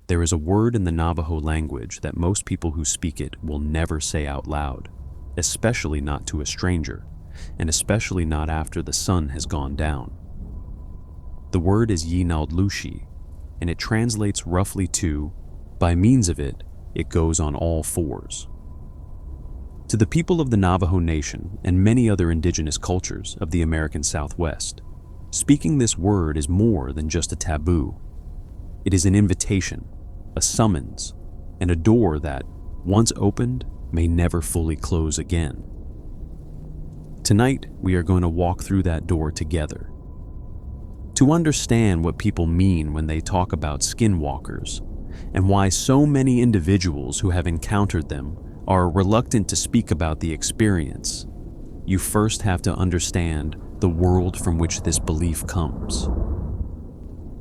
There is a word in the Navajo language that most people who speak it will never say out loud, especially not to a stranger, and especially not after the sun has gone down. The word is Yinaldlushi, and it translates roughly to, by means of it, it goes on all fours. To the people of the Navajo Nation and many other indigenous cultures of the American Southwest, speaking this word is more than just a taboo. It is an invitation, a summons, and a door that, once opened, may never fully close again. Tonight, we are going to walk through that door together. To understand what people mean when they talk about skinwalkers, and why so many individuals who have encountered them are reluctant to speak about the experience, you first have to understand the world from which this belief comes.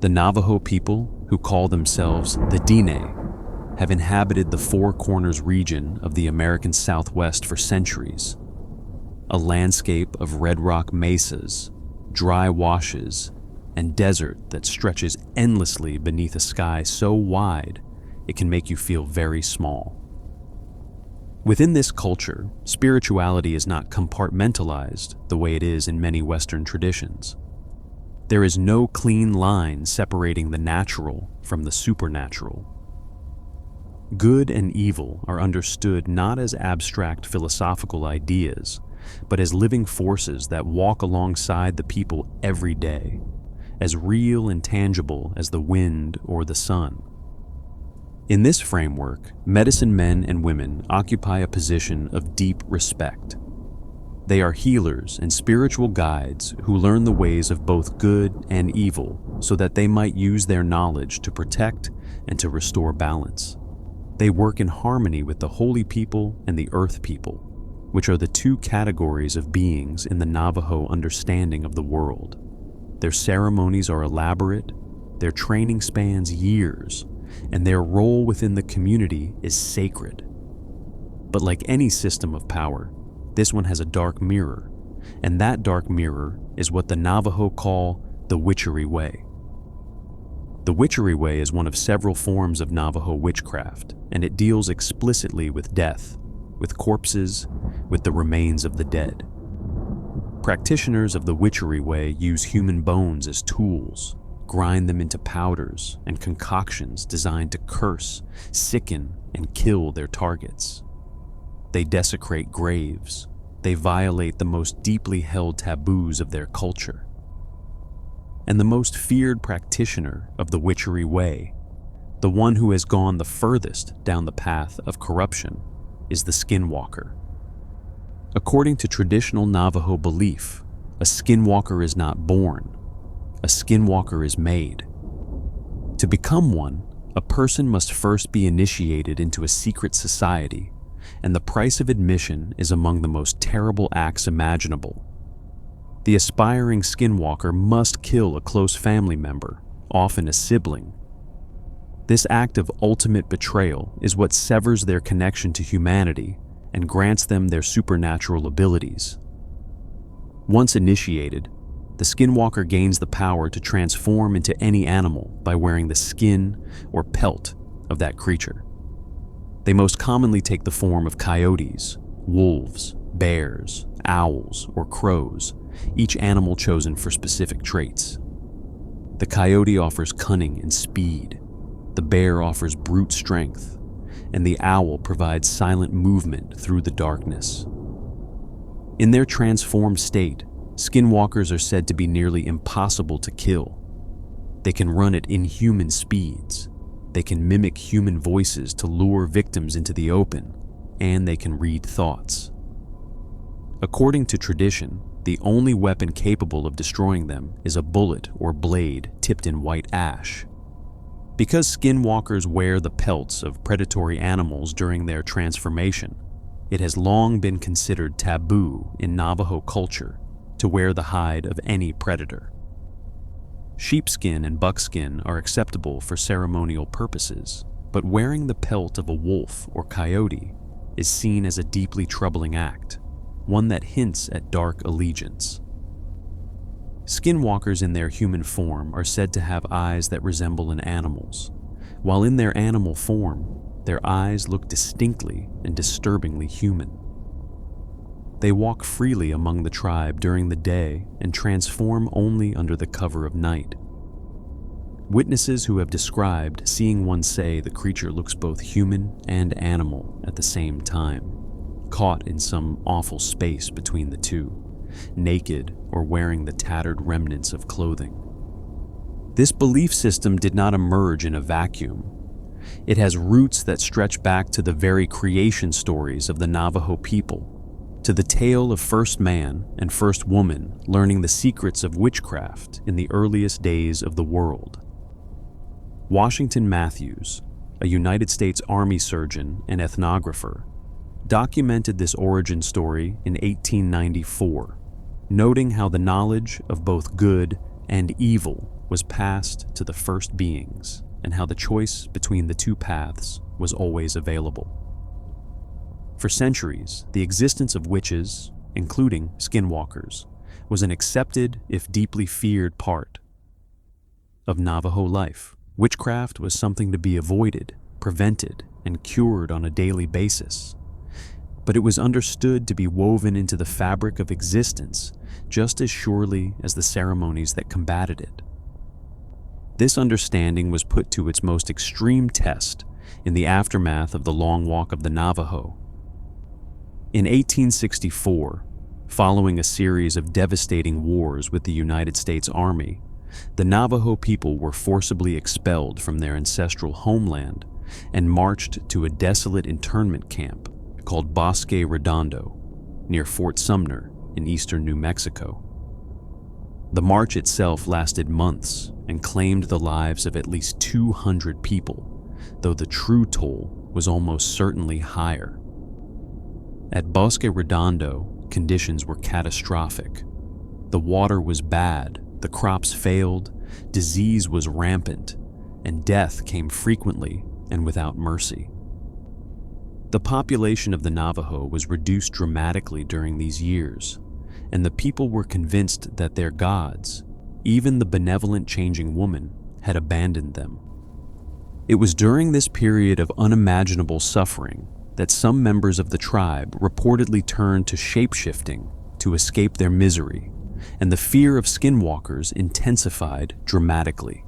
The Navajo people, who call themselves the Dine, have inhabited the Four Corners region of the American Southwest for centuries. A landscape of red rock mesas, dry washes, and desert that stretches endlessly beneath a sky so wide it can make you feel very small. Within this culture, spirituality is not compartmentalized the way it is in many Western traditions. There is no clean line separating the natural from the supernatural. Good and evil are understood not as abstract philosophical ideas, but as living forces that walk alongside the people every day, as real and tangible as the wind or the sun. In this framework, medicine men and women occupy a position of deep respect. They are healers and spiritual guides who learn the ways of both good and evil so that they might use their knowledge to protect and to restore balance. They work in harmony with the holy people and the earth people, which are the two categories of beings in the Navajo understanding of the world. Their ceremonies are elaborate, their training spans years, and their role within the community is sacred. But like any system of power, this one has a dark mirror, and that dark mirror is what the Navajo call the witchery way. The witchery way is one of several forms of Navajo witchcraft, and it deals explicitly with death, with corpses, with the remains of the dead. Practitioners of the witchery way use human bones as tools, grind them into powders and concoctions designed to curse, sicken, and kill their targets. They desecrate graves. They violate the most deeply held taboos of their culture. And the most feared practitioner of the witchery way, the one who has gone the furthest down the path of corruption, is the skinwalker. According to traditional Navajo belief, a skinwalker is not born. A skinwalker is made. To become one, a person must first be initiated into a secret society, and the price of admission is among the most terrible acts imaginable. The aspiring skinwalker must kill a close family member, often a sibling. This act of ultimate betrayal is what severs their connection to humanity and grants them their supernatural abilities. Once initiated, the skinwalker gains the power to transform into any animal by wearing the skin or pelt of that creature. They most commonly take the form of coyotes, wolves, bears, owls, or crows, each animal chosen for specific traits. The coyote offers cunning and speed, the bear offers brute strength, and the owl provides silent movement through the darkness. In their transformed state, skinwalkers are said to be nearly impossible to kill. They can run at inhuman speeds, they can mimic human voices to lure victims into the open, and they can read thoughts. According to tradition, the only weapon capable of destroying them is a bullet or blade tipped in white ash. Because skinwalkers wear the pelts of predatory animals during their transformation, it has long been considered taboo in Navajo culture to wear the hide of any predator. Sheepskin and buckskin are acceptable for ceremonial purposes, but wearing the pelt of a wolf or coyote is seen as a deeply troubling act, one that hints at dark allegiance. Skinwalkers in their human form are said to have eyes that resemble an animal's, while in their animal form, their eyes look distinctly and disturbingly human. They walk freely among the tribe during the day and transform only under the cover of night. Witnesses who have described seeing one say the creature looks both human and animal at the same time, caught in some awful space between the two, naked or wearing the tattered remnants of clothing. This belief system did not emerge in a vacuum. It has roots that stretch back to the very creation stories of the Navajo people, to the tale of first man and first woman learning the secrets of witchcraft in the earliest days of the world. Washington Matthews, a United States Army surgeon and ethnographer, documented this origin story in 1894, noting how the knowledge of both good and evil was passed to the first beings and how the choice between the two paths was always available. For centuries, the existence of witches, including skinwalkers, was an accepted, if deeply feared, part of Navajo life. Witchcraft was something to be avoided, prevented, and cured on a daily basis. But it was understood to be woven into the fabric of existence just as surely as the ceremonies that combated it. This understanding was put to its most extreme test in the aftermath of the Long Walk of the Navajo. In 1864, following a series of devastating wars with the United States Army, the Navajo people were forcibly expelled from their ancestral homeland and marched to a desolate internment camp called Bosque Redondo, near Fort Sumner in eastern New Mexico. The march itself lasted months and claimed the lives of at least 200 people, though the true toll was almost certainly higher. At Bosque Redondo, conditions were catastrophic. The water was bad, the crops failed, disease was rampant, and death came frequently and without mercy. The population of the Navajo was reduced dramatically during these years, and the people were convinced that their gods, even the benevolent changing woman, had abandoned them. It was during this period of unimaginable suffering that some members of the tribe reportedly turned to shape-shifting to escape their misery, and the fear of skinwalkers intensified dramatically.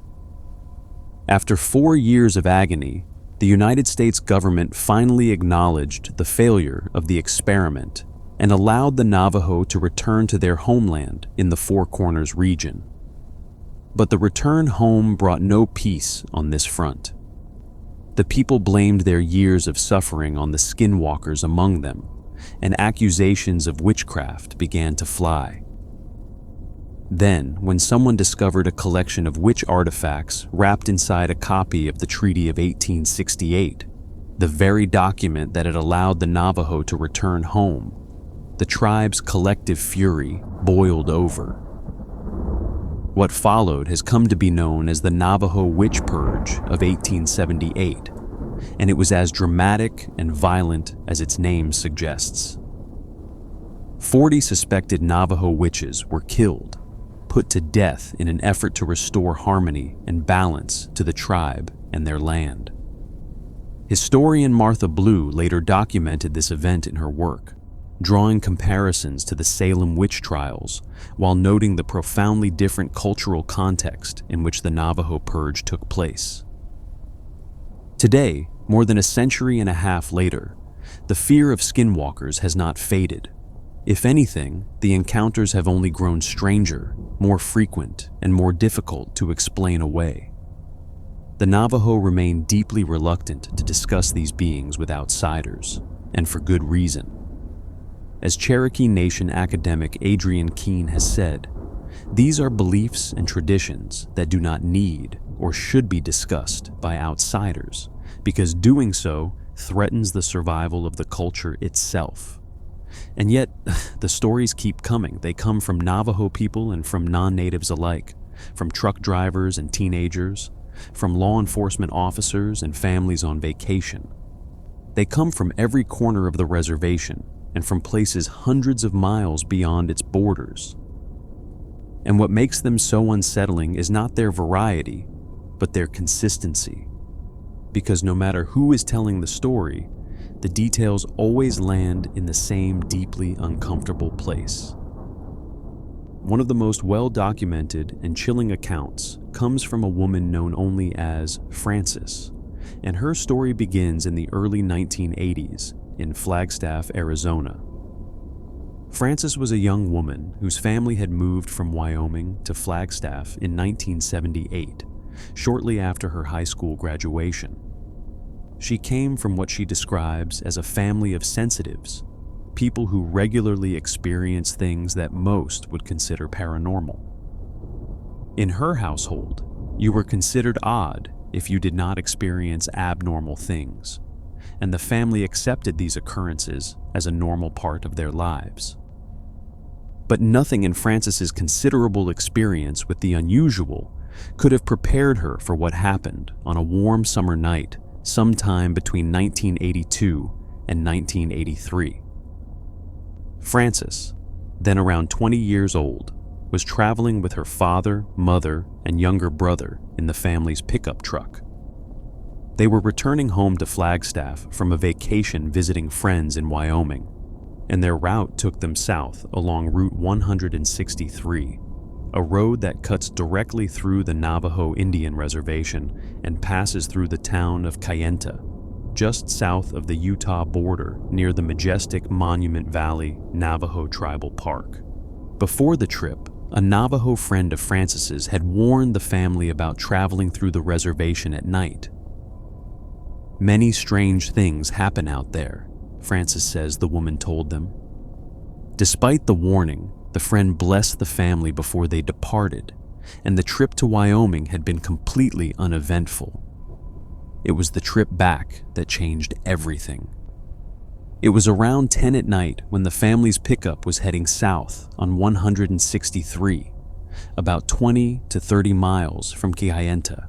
After 4 years of agony, the United States government finally acknowledged the failure of the experiment and allowed the Navajo to return to their homeland in the Four Corners region. But the return home brought no peace on this front. The people blamed their years of suffering on the skinwalkers among them, and accusations of witchcraft began to fly. Then, when someone discovered a collection of witch artifacts wrapped inside a copy of the Treaty of 1868, the very document that had allowed the Navajo to return home, the tribe's collective fury boiled over. What followed has come to be known as the Navajo Witch Purge of 1878, and it was as dramatic and violent as its name suggests. 40 suspected Navajo witches were killed, put to death in an effort to restore harmony and balance to the tribe and their land. Historian Martha Blue later documented this event in her work, drawing comparisons to the Salem witch trials while noting the profoundly different cultural context in which the Navajo Purge took place. Today, more than a century and a half later, the fear of skinwalkers has not faded. If anything, the encounters have only grown stranger, more frequent, and more difficult to explain away. The Navajo remain deeply reluctant to discuss these beings with outsiders, and for good reason. As Cherokee Nation academic Adrian Keene has said, these are beliefs and traditions that do not need or should be discussed by outsiders, because doing so threatens the survival of the culture itself. And yet, the stories keep coming. They come from Navajo people and from non-natives alike, from truck drivers and teenagers, from law enforcement officers and families on vacation. They come from every corner of the reservation and from places hundreds of miles beyond its borders. And what makes them so unsettling is not their variety, but their consistency. because no matter who is telling the story, the details always land in the same deeply uncomfortable place. One of the most well-documented and chilling accounts comes from a woman known only as Frances, and her story begins in the early 1980s in Flagstaff, Arizona. Frances was a young woman whose family had moved from Wyoming to Flagstaff in 1978, shortly after her high school graduation. She came from what she describes as a family of sensitives, people who regularly experience things that most would consider paranormal. In her household, you were considered odd if you did not experience abnormal things, and the family accepted these occurrences as a normal part of their lives. But nothing in Frances's considerable experience with the unusual could have prepared her for what happened on a warm summer night sometime between 1982 and 1983. Frances, then around 20 years old, was traveling with her father, mother, and younger brother in the family's pickup truck. They were returning home to Flagstaff from a vacation visiting friends in Wyoming, and their route took them south along Route 163, a road that cuts directly through the Navajo Indian Reservation and passes through the town of Kayenta, just south of the Utah border near the majestic Monument Valley Navajo Tribal Park. Before the trip, a Navajo friend of Frances's had warned the family about traveling through the reservation at night. "Many strange things happen out there," Frances says the woman told them. Despite the warning, the friend blessed the family before they departed, and the trip to Wyoming had been completely uneventful. It was the trip back that changed everything. It was around 10 at night when the family's pickup was heading south on 163, about 20 to 30 miles from Kayenta.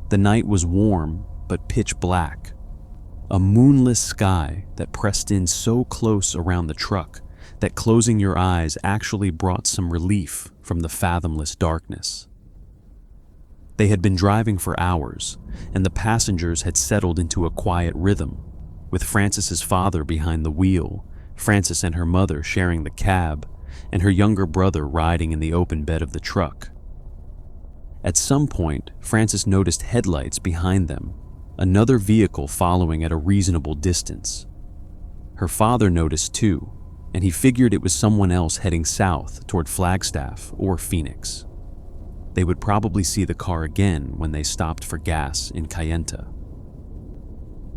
The night was warm but pitch black, a moonless sky that pressed in so close around the truck that closing your eyes actually brought some relief from the fathomless darkness. They had been driving for hours, and the passengers had settled into a quiet rhythm, with Frances's father behind the wheel, Frances and her mother sharing the cab, and her younger brother riding in the open bed of the truck. At some point, Frances noticed headlights behind them, another vehicle following at a reasonable distance. Her father noticed too, and he figured it was someone else heading south toward Flagstaff or Phoenix. They would probably see the car again when they stopped for gas in Kayenta.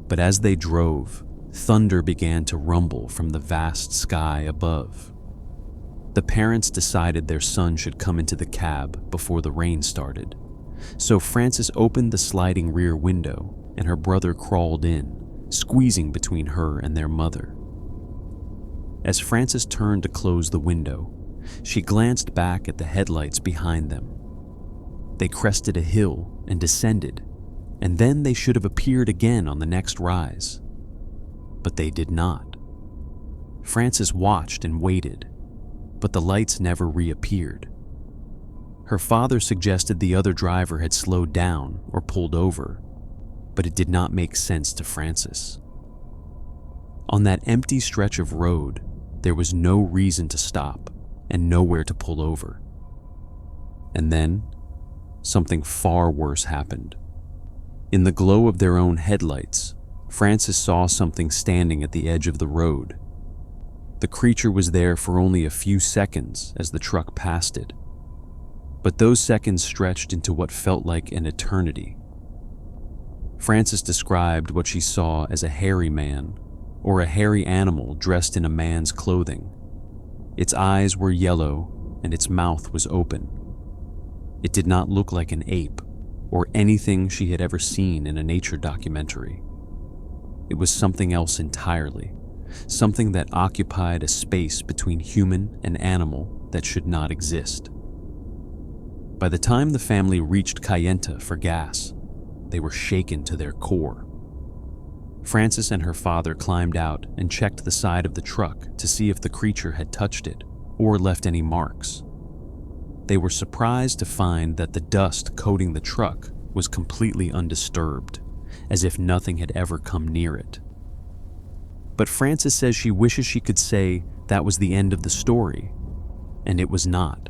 But as they drove, thunder began to rumble from the vast sky above. The parents decided their son should come into the cab before the rain started, so Frances opened the sliding rear window and her brother crawled in, squeezing between her and their mother. As Frances turned to close the window, she glanced back at the headlights behind them. They crested a hill and descended, and then they should have appeared again on the next rise. But they did not. Frances watched and waited, but the lights never reappeared. Her father suggested the other driver had slowed down or pulled over, but it did not make sense to Frances. On that empty stretch of road, there was no reason to stop and nowhere to pull over. And then, something far worse happened. In the glow of their own headlights, Frances saw something standing at the edge of the road. The creature was there for only a few seconds as the truck passed it, but those seconds stretched into what felt like an eternity. Frances described what she saw as a hairy man, or a hairy animal dressed in a man's clothing. Its eyes were yellow and its mouth was open. It did not look like an ape or anything she had ever seen in a nature documentary. It was something else entirely, something that occupied a space between human and animal that should not exist. By the time the family reached Kayenta for gas, they were shaken to their core. Frances and her father climbed out and checked the side of the truck to see if the creature had touched it or left any marks. They were surprised to find that the dust coating the truck was completely undisturbed, as if nothing had ever come near it. But Frances says she wishes she could say that was the end of the story, and it was not.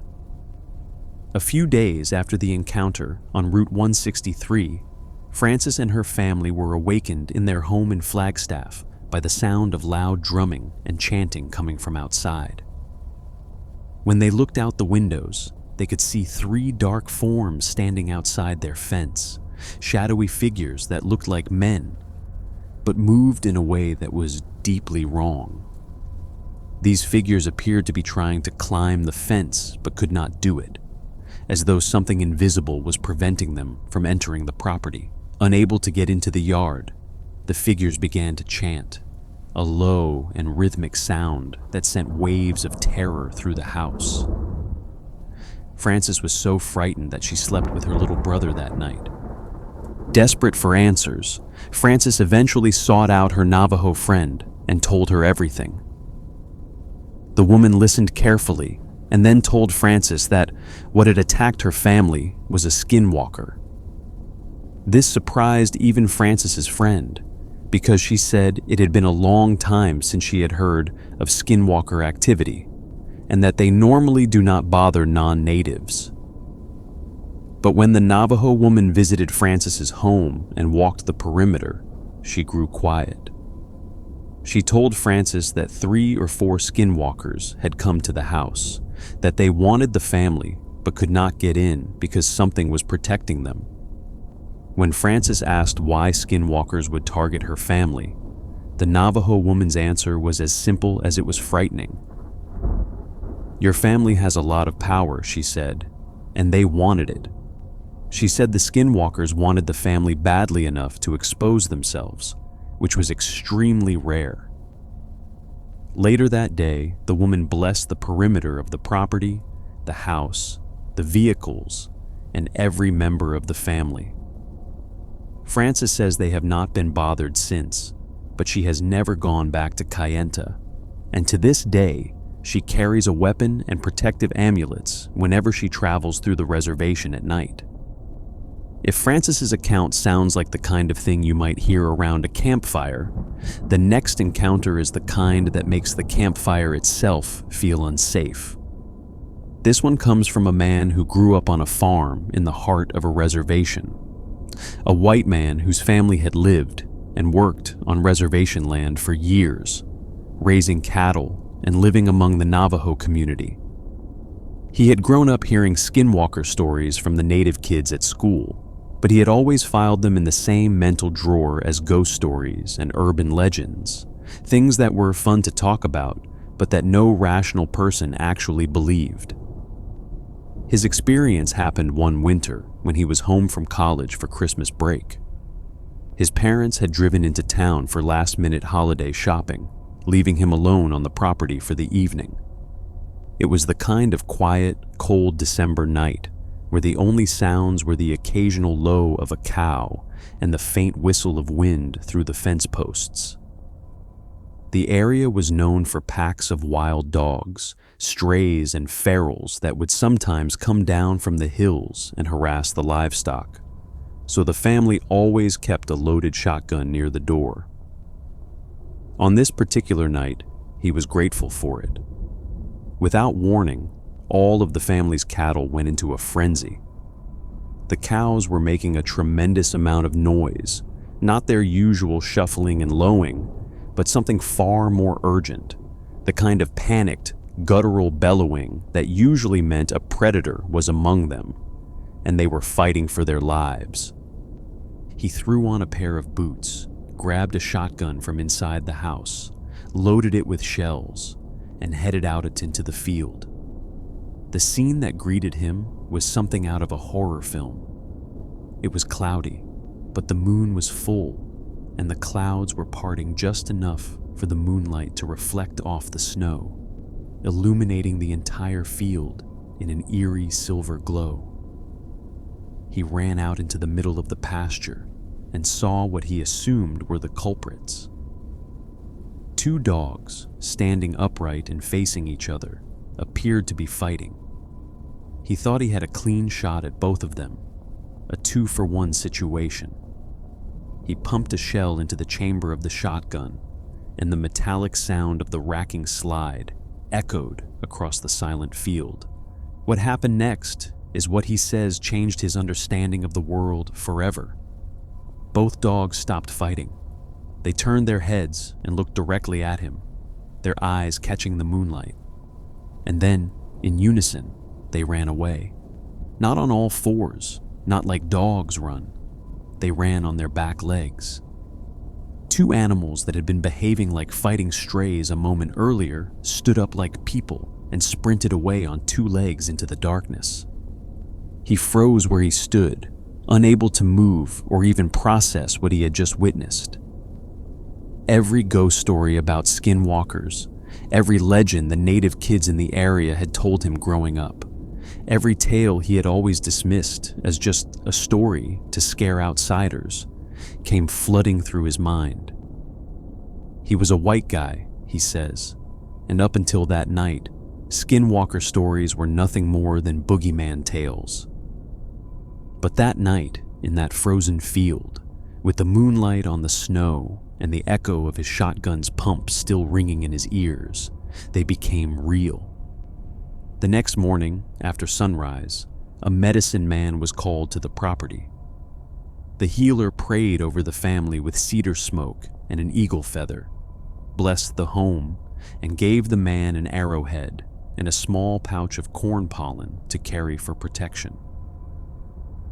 A few days after the encounter on Route 163, Frances and her family were awakened in their home in Flagstaff by the sound of loud drumming and chanting coming from outside. When they looked out the windows, they could see 3 dark forms standing outside their fence, shadowy figures that looked like men, but moved in a way that was deeply wrong. These figures appeared to be trying to climb the fence but could not do it, as though something invisible was preventing them from entering the property. Unable to get into the yard, the figures began to chant, a low and rhythmic sound that sent waves of terror through the house. Frances was so frightened that she slept with her little brother that night. Desperate for answers, Frances eventually sought out her Navajo friend and told her everything. The woman listened carefully and then told Frances that what had attacked her family was a skinwalker. This surprised even Frances's friend, because she said it had been a long time since she had heard of skinwalker activity, and that they normally do not bother non-natives. But when the Navajo woman visited Frances's home and walked the perimeter, she grew quiet. She told Frances that 3 or 4 skinwalkers had come to the house, that they wanted the family but could not get in because something was protecting them. When Frances asked why skinwalkers would target her family, the Navajo woman's answer was as simple as it was frightening. "Your family has a lot of power," she said, "and they wanted it." She said the skinwalkers wanted the family badly enough to expose themselves, which was extremely rare. Later that day, the woman blessed the perimeter of the property, the house, the vehicles, and every member of the family. Frances says they have not been bothered since, but she has never gone back to Kayenta, and to this day, she carries a weapon and protective amulets whenever she travels through the reservation at night. If Frances's account sounds like the kind of thing you might hear around a campfire, the next encounter is the kind that makes the campfire itself feel unsafe. This one comes from a man who grew up on a farm in the heart of a reservation. A white man whose family had lived and worked on reservation land for years, raising cattle and living among the Navajo community. He had grown up hearing skinwalker stories from the native kids at school, but he had always filed them in the same mental drawer as ghost stories and urban legends, things that were fun to talk about, but that no rational person actually believed. His experience happened one winter when he was home from college for Christmas break. His parents had driven into town for last-minute holiday shopping, leaving him alone on the property for the evening. It was the kind of quiet, cold December night where the only sounds were the occasional low of a cow and the faint whistle of wind through the fence posts. The area was known for packs of wild dogs, strays and ferals that would sometimes come down from the hills and harass the livestock, so the family always kept a loaded shotgun near the door. On this particular night, he was grateful for it. Without warning, all of the family's cattle went into a frenzy. The cows were making a tremendous amount of noise, not their usual shuffling and lowing, but something far more urgent, the kind of panicked, guttural bellowing that usually meant a predator was among them, and they were fighting for their lives. He threw on a pair of boots, grabbed a shotgun from inside the house, loaded it with shells, and headed out into the field. The scene that greeted him was something out of a horror film. It was cloudy, but the moon was full, and the clouds were parting just enough for the moonlight to reflect off the snow, illuminating the entire field in an eerie silver glow. He ran out into the middle of the pasture and saw what he assumed were the culprits. 2 dogs, standing upright and facing each other, appeared to be fighting. He thought he had a clean shot at both of them, a 2-for-1 situation. He pumped a shell into the chamber of the shotgun, and the metallic sound of the racking slide echoed across the silent field. What happened next is what he says changed his understanding of the world forever. Both dogs stopped fighting. They turned their heads and looked directly at him, their eyes catching the moonlight. And then, in unison, they ran away. Not on all fours, not like dogs run. They ran on their back legs. Two animals that had been behaving like fighting strays a moment earlier stood up like people and sprinted away on 2 legs into the darkness. He froze where he stood, unable to move or even process what he had just witnessed. Every ghost story about skinwalkers, every legend the native kids in the area had told him growing up, every tale he had always dismissed as just a story to scare outsiders, came flooding through his mind. He was a white guy, he says, and up until that night, skinwalker stories were nothing more than boogeyman tales. But that night, in that frozen field, with the moonlight on the snow and the echo of his shotgun's pump still ringing in his ears, they became real. The next morning, after sunrise, a medicine man was called to the property. The healer prayed over the family with cedar smoke and an eagle feather, blessed the home, and gave the man an arrowhead and a small pouch of corn pollen to carry for protection.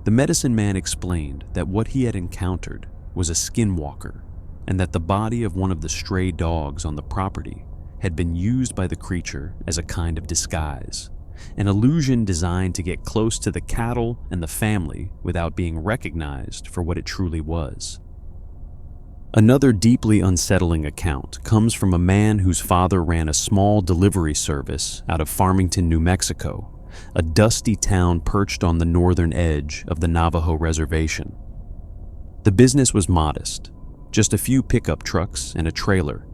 The medicine man explained that what he had encountered was a skinwalker, and that the body of one of the stray dogs on the property had been used by the creature as a kind of disguise, an illusion designed to get close to the cattle and the family without being recognized for what it truly was. Another deeply unsettling account comes from a man whose father ran a small delivery service out of Farmington, New Mexico, a dusty town perched on the northern edge of the Navajo reservation. The business was modest, just a few pickup trucks and a trailer,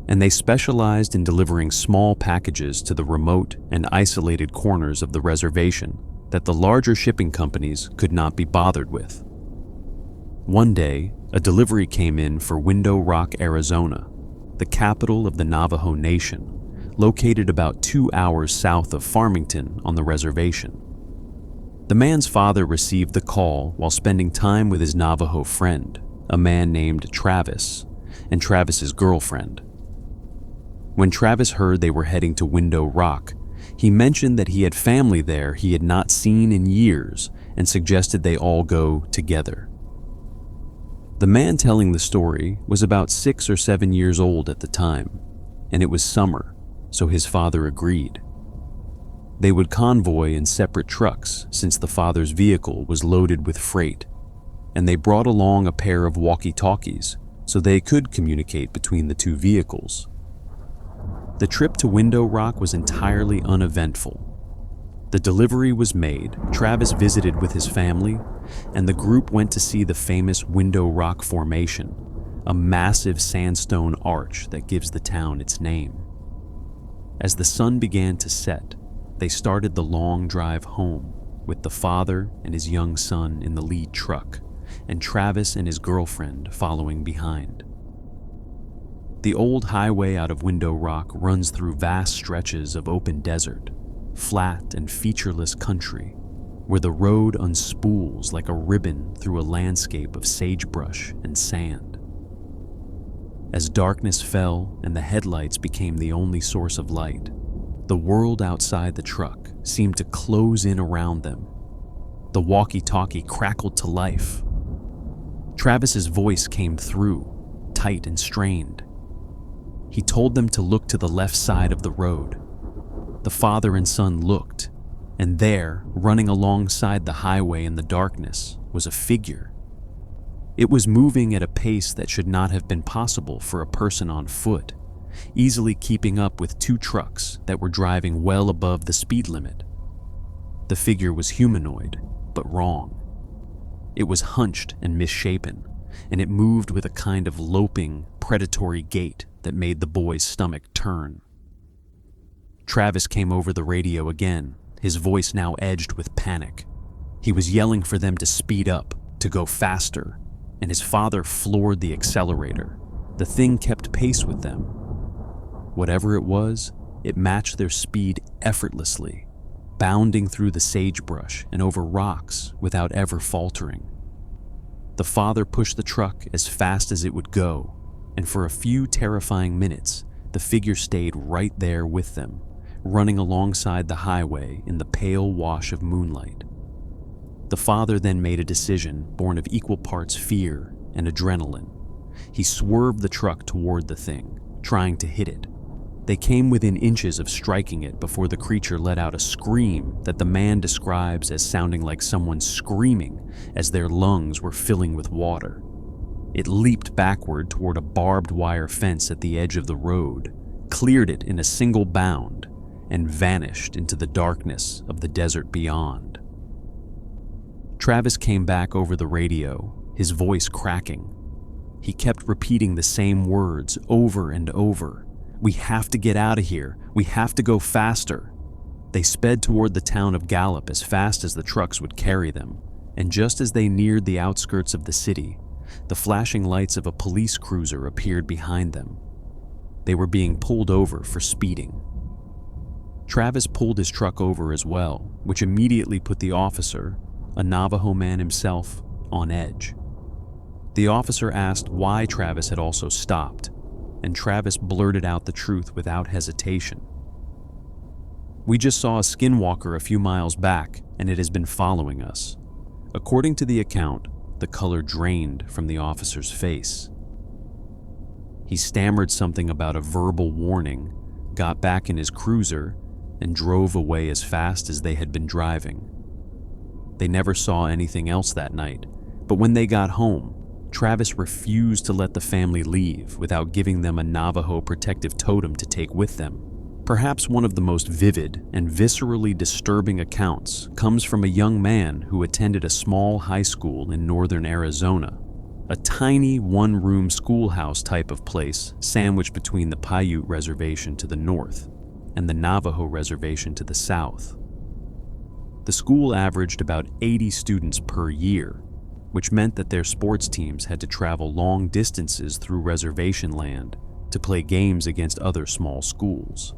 and they specialized in delivering small packages to the remote and isolated corners of the reservation that the larger shipping companies could not be bothered with. One day, a delivery came in for Window Rock, Arizona, the capital of the Navajo Nation, located about 2 hours south of Farmington on the reservation. The man's father received the call while spending time with his Navajo friend, a man named Travis, and Travis's girlfriend. When Travis heard they were heading to Window Rock, he mentioned that he had family there he had not seen in years and suggested they all go together. The man telling the story was about 6 or 7 years old at the time, and it was summer, so his father agreed. They would convoy in separate trucks since the father's vehicle was loaded with freight, and they brought along a pair of walkie-talkies so they could communicate between the two vehicles. The trip to Window Rock was entirely uneventful. The delivery was made, Travis visited with his family, and the group went to see the famous Window Rock Formation, a massive sandstone arch that gives the town its name. As the sun began to set, they started the long drive home, with the father and his young son in the lead truck, and Travis and his girlfriend following behind. The old highway out of Window Rock runs through vast stretches of open desert, flat and featureless country, where the road unspools like a ribbon through a landscape of sagebrush and sand. As darkness fell and the headlights became the only source of light, the world outside the truck seemed to close in around them. The walkie-talkie crackled to life. Travis's voice came through, tight and strained. He told them to look to the left side of the road. The father and son looked, and there, running alongside the highway in the darkness, was a figure. It was moving at a pace that should not have been possible for a person on foot, easily keeping up with 2 trucks that were driving well above the speed limit. The figure was humanoid, but wrong. It was hunched and misshapen, and it moved with a kind of loping, predatory gait that made the boy's stomach turn. Travis came over the radio again, his voice now edged with panic. He was yelling for them to speed up, to go faster, and his father floored the accelerator. The thing kept pace with them. Whatever it was, it matched their speed effortlessly, bounding through the sagebrush and over rocks without ever faltering. The father pushed the truck as fast as it would go, and for a few terrifying minutes, the figure stayed right there with them, running alongside the highway in the pale wash of moonlight. The father then made a decision born of equal parts fear and adrenaline. He swerved the truck toward the thing, trying to hit it. They came within inches of striking it before the creature let out a scream that the man describes as sounding like someone screaming as their lungs were filling with water. It leaped backward toward a barbed wire fence at the edge of the road, cleared it in a single bound, and vanished into the darkness of the desert beyond. Travis came back over the radio, his voice cracking. He kept repeating the same words over and over. "We have to get out of here. We have to go faster." They sped toward the town of Gallup as fast as the trucks would carry them, and just as they neared the outskirts of the city, the flashing lights of a police cruiser appeared behind them. They were being pulled over for speeding. Travis pulled his truck over as well, which immediately put the officer, a Navajo man himself, on edge. The officer asked why Travis had also stopped, and Travis blurted out the truth without hesitation. "We just saw a skinwalker a few miles back, and it has been following us." According to the account, the color drained from the officer's face. He stammered something about a verbal warning, got back in his cruiser, and drove away as fast as they had been driving. They never saw anything else that night, but when they got home, Travis refused to let the family leave without giving them a Navajo protective totem to take with them. Perhaps one of the most vivid and viscerally disturbing accounts comes from a young man who attended a small high school in northern Arizona, a tiny one-room schoolhouse type of place sandwiched between the Paiute Reservation to the north and the Navajo Reservation to the south. The school averaged about 80 students per year, which meant that their sports teams had to travel long distances through reservation land to play games against other small schools.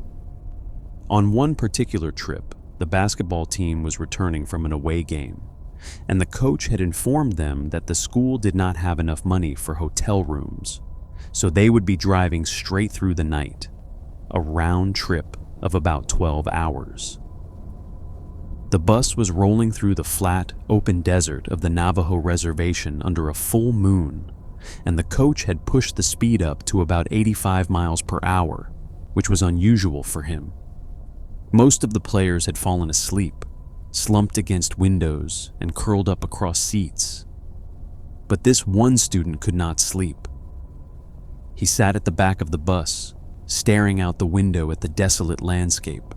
On one particular trip, the basketball team was returning from an away game, and the coach had informed them that the school did not have enough money for hotel rooms, so they would be driving straight through the night, a round trip of about 12 hours. The bus was rolling through the flat, open desert of the Navajo Reservation under a full moon, and the coach had pushed the speed up to about 85 miles per hour, which was unusual for him. Most of the players had fallen asleep, slumped against windows and curled up across seats. But this one student could not sleep. He sat at the back of the bus, staring out the window at the desolate landscape,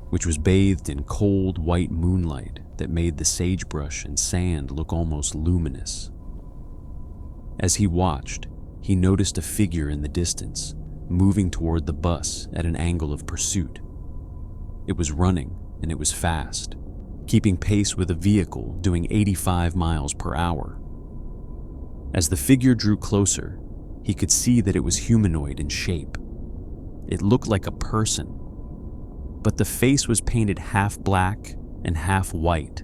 which was bathed in cold white moonlight that made the sagebrush and sand look almost luminous. As he watched, he noticed a figure in the distance, moving toward the bus at an angle of pursuit. It was running, and it was fast, keeping pace with a vehicle doing 85 miles per hour. As the figure drew closer, he could see that it was humanoid in shape. It looked like a person, but the face was painted half black and half white,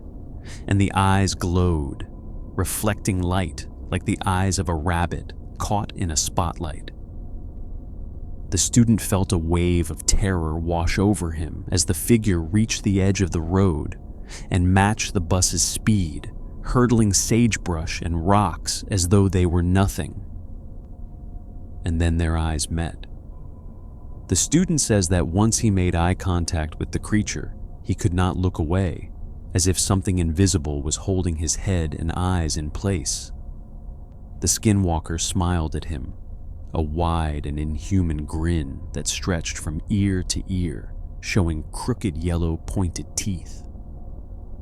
and the eyes glowed, reflecting light like the eyes of a rabbit caught in a spotlight. The student felt a wave of terror wash over him as the figure reached the edge of the road and matched the bus's speed, hurdling sagebrush and rocks as though they were nothing. And then their eyes met. The student says that once he made eye contact with the creature, he could not look away, as if something invisible was holding his head and eyes in place. The skinwalker smiled at him, a wide and inhuman grin that stretched from ear to ear, showing crooked yellow pointed teeth.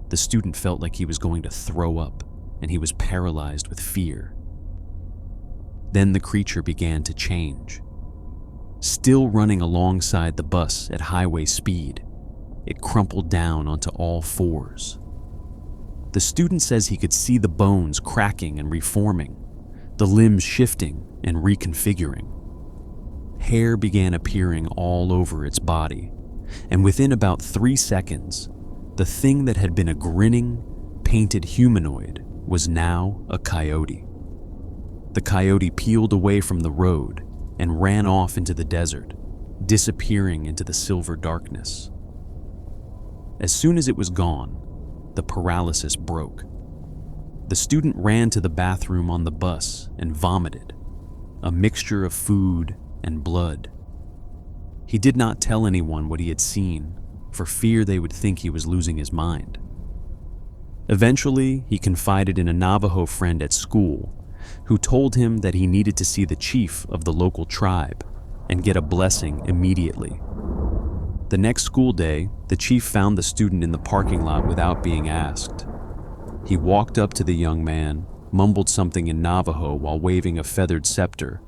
The student felt like he was going to throw up, and he was paralyzed with fear. Then the creature began to change. Still running alongside the bus at highway speed, it crumpled down onto all fours. The student says he could see the bones cracking and reforming, the limbs shifting and reconfiguring. Hair began appearing all over its body, and within about 3 seconds, the thing that had been a grinning, painted humanoid was now a coyote. The coyote peeled away from the road and ran off into the desert, disappearing into the silver darkness. As soon as it was gone, the paralysis broke. The student ran to the bathroom on the bus and vomited, a mixture of food and blood. He did not tell anyone what he had seen for fear they would think he was losing his mind. Eventually, he confided in a Navajo friend at school who told him that he needed to see the chief of the local tribe and get a blessing immediately. The next school day, the chief found the student in the parking lot without being asked. He walked up to the young man, mumbled something in Navajo while waving a feathered scepter,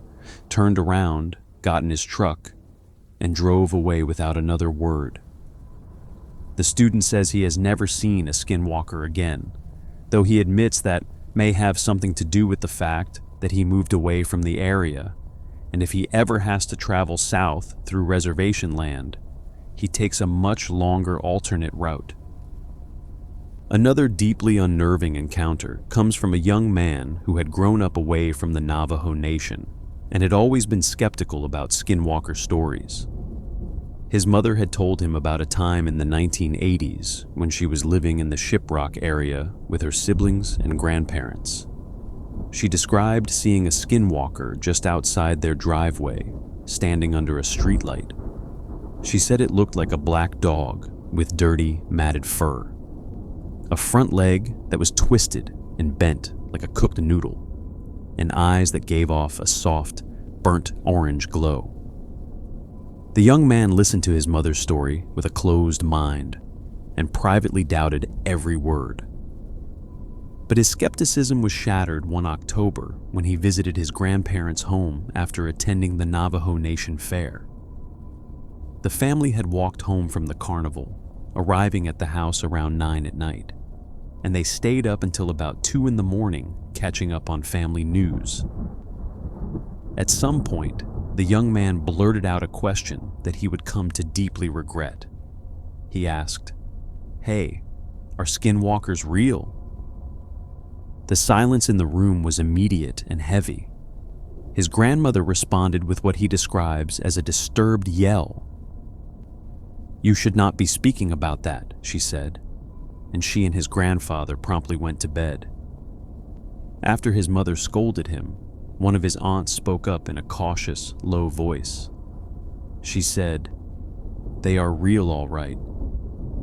turned around, got in his truck, and drove away without another word. The student says he has never seen a skinwalker again, though he admits that may have something to do with the fact that he moved away from the area, and if he ever has to travel south through reservation land, he takes a much longer alternate route. Another deeply unnerving encounter comes from a young man who had grown up away from the Navajo Nation and had always been skeptical about skinwalker stories. His mother had told him about a time in the 1980s when she was living in the Shiprock area with her siblings and grandparents. She described seeing a skinwalker just outside their driveway, standing under a streetlight. She said it looked like a black dog with dirty, matted fur, a front leg that was twisted and bent like a cooked noodle, and eyes that gave off a soft, burnt orange glow. The young man listened to his mother's story with a closed mind and privately doubted every word. But his skepticism was shattered one October when he visited his grandparents' home after attending the Navajo Nation Fair. The family had walked home from the carnival, arriving at the house around 9 at night, and they stayed up until about 2 in the morning catching up on family news. At some point, the young man blurted out a question that he would come to deeply regret. He asked, "Hey, are skinwalkers real?" The silence in the room was immediate and heavy. His grandmother responded with what he describes as a disturbed yell. "You should not be speaking about that," she said, and she and his grandfather promptly went to bed. After his mother scolded him, one of his aunts spoke up in a cautious, low voice. She said, "They are real all right.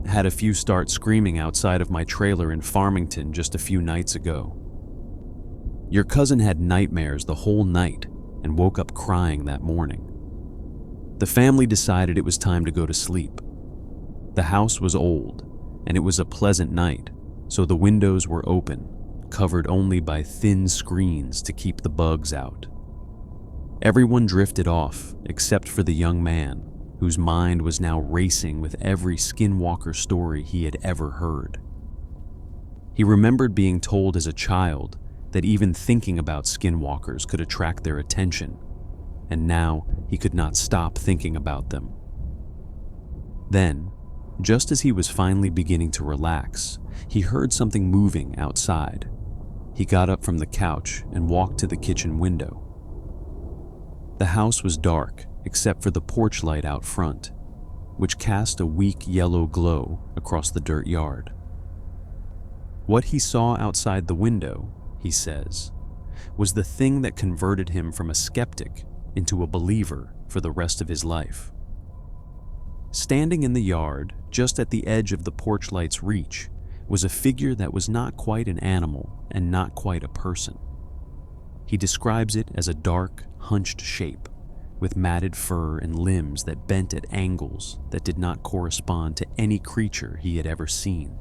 Had a few start screaming outside of my trailer in Farmington just a few nights ago. Your cousin had nightmares the whole night and woke up crying that morning." The family decided it was time to go to sleep. The house was old, and it was a pleasant night, so the windows were open, covered only by thin screens to keep the bugs out. Everyone drifted off except for the young man, whose mind was now racing with every skinwalker story he had ever heard. He remembered being told as a child that even thinking about skinwalkers could attract their attention, and now he could not stop thinking about them. Then, just as he was finally beginning to relax, he heard something moving outside. He got up from the couch and walked to the kitchen window. The house was dark except for the porch light out front, which cast a weak yellow glow across the dirt yard. What he saw outside the window, he says, was the thing that converted him from a skeptic into a believer for the rest of his life. Standing in the yard, just at the edge of the porch light's reach, was a figure that was not quite an animal and not quite a person. He describes it as a dark, hunched shape, with matted fur and limbs that bent at angles that did not correspond to any creature he had ever seen.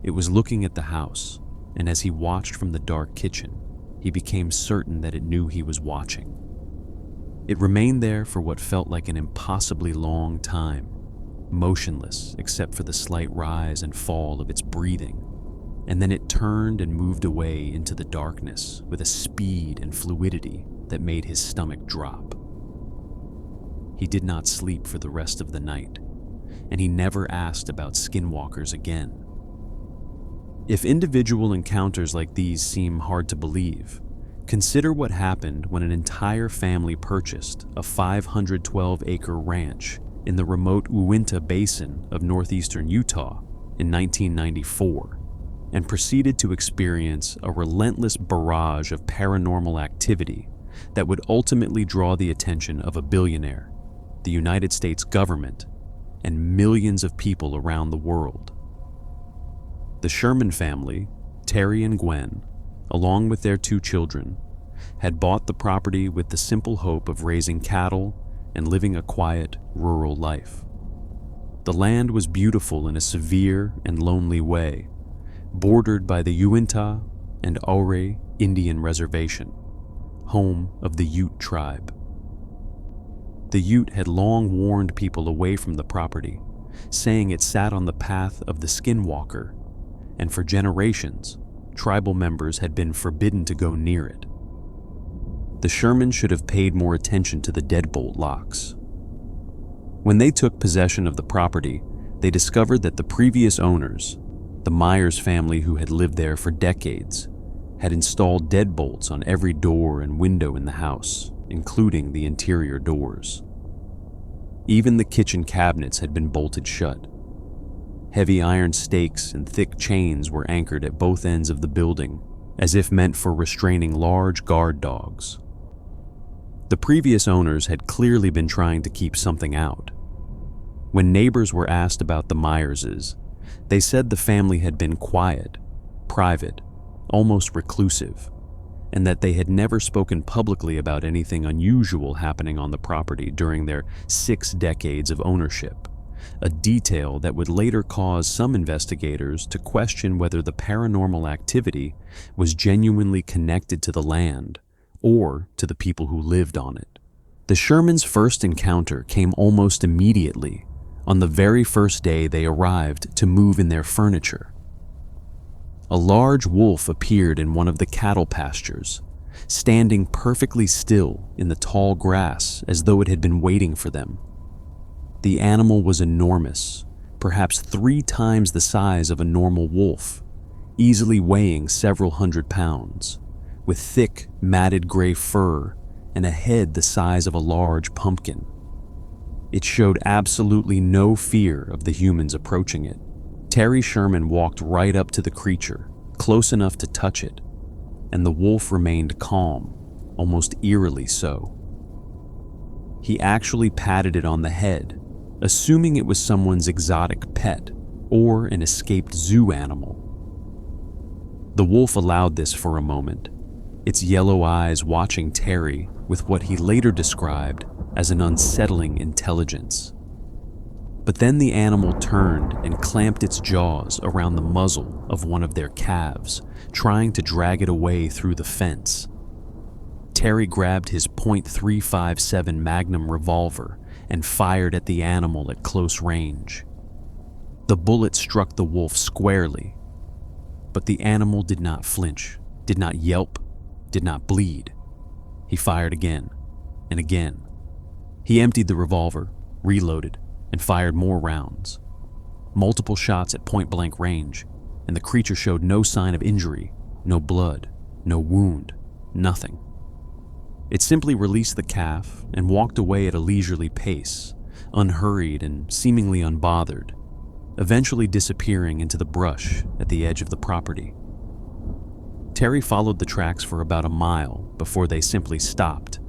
It was looking at the house, and as he watched from the dark kitchen, he became certain that it knew he was watching. It remained there for what felt like an impossibly long time, motionless except for the slight rise and fall of its breathing, and then it turned and moved away into the darkness with a speed and fluidity that made his stomach drop. He did not sleep for the rest of the night, and he never asked about skinwalkers again. If individual encounters like these seem hard to believe, consider what happened when an entire family purchased a 512-acre ranch in the remote Uinta Basin of northeastern Utah in 1994 and proceeded to experience a relentless barrage of paranormal activity that would ultimately draw the attention of a billionaire, the United States government, and millions of people around the world. The Sherman family, Terry and Gwen, along with their 2 children, had bought the property with the simple hope of raising cattle and living a quiet, rural life. The land was beautiful in a severe and lonely way, bordered by the Uinta and Aure Indian Reservation, home of the Ute tribe. The Ute had long warned people away from the property, saying it sat on the path of the Skinwalker, and for generations, tribal members had been forbidden to go near it. The Shermans should have paid more attention to the deadbolt locks. When they took possession of the property, they discovered that the previous owners, the Myers family who had lived there for decades, had installed deadbolts on every door and window in the house, including the interior doors. Even the kitchen cabinets had been bolted shut. Heavy iron stakes and thick chains were anchored at both ends of the building, as if meant for restraining large guard dogs. The previous owners had clearly been trying to keep something out. When neighbors were asked about the Myerses, they said the family had been quiet, private, almost reclusive, and that they had never spoken publicly about anything unusual happening on the property during their 6 decades of ownership, a detail that would later cause some investigators to question whether the paranormal activity was genuinely connected to the land or to the people who lived on it. The Shermans' first encounter came almost immediately, on the very first day they arrived to move in their furniture. A large wolf appeared in one of the cattle pastures, standing perfectly still in the tall grass as though it had been waiting for them. The animal was enormous, perhaps 3 times the size of a normal wolf, easily weighing several hundred pounds, with thick, matted gray fur and a head the size of a large pumpkin. It showed absolutely no fear of the humans approaching it. Terry Sherman walked right up to the creature, close enough to touch it, and the wolf remained calm, almost eerily so. He actually patted it on the head, assuming it was someone's exotic pet or an escaped zoo animal. The wolf allowed this for a moment, its yellow eyes watching Terry with what he later described as an unsettling intelligence. But then the animal turned and clamped its jaws around the muzzle of one of their calves, trying to drag it away through the fence. Terry grabbed his .357 Magnum revolver and fired at the animal at close range. The bullet struck the wolf squarely, but the animal did not flinch, did not yelp, did not bleed. He fired again and again. He emptied the revolver, reloaded, and fired more rounds. Multiple shots at point-blank range, and the creature showed no sign of injury, no blood, no wound, nothing. It simply released the calf and walked away at a leisurely pace, unhurried and seemingly unbothered, eventually disappearing into the brush at the edge of the property. Terry followed the tracks for about a mile before they simply stopped,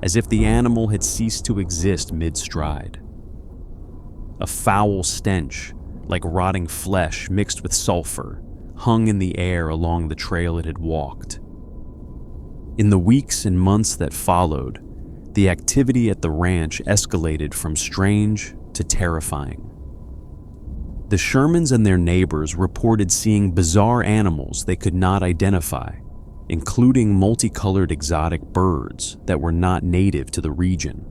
as if the animal had ceased to exist mid-stride. A foul stench, like rotting flesh mixed with sulfur, hung in the air along the trail it had walked. In the weeks and months that followed, the activity at the ranch escalated from strange to terrifying. The Shermans and their neighbors reported seeing bizarre animals they could not identify, including multicolored exotic birds that were not native to the region.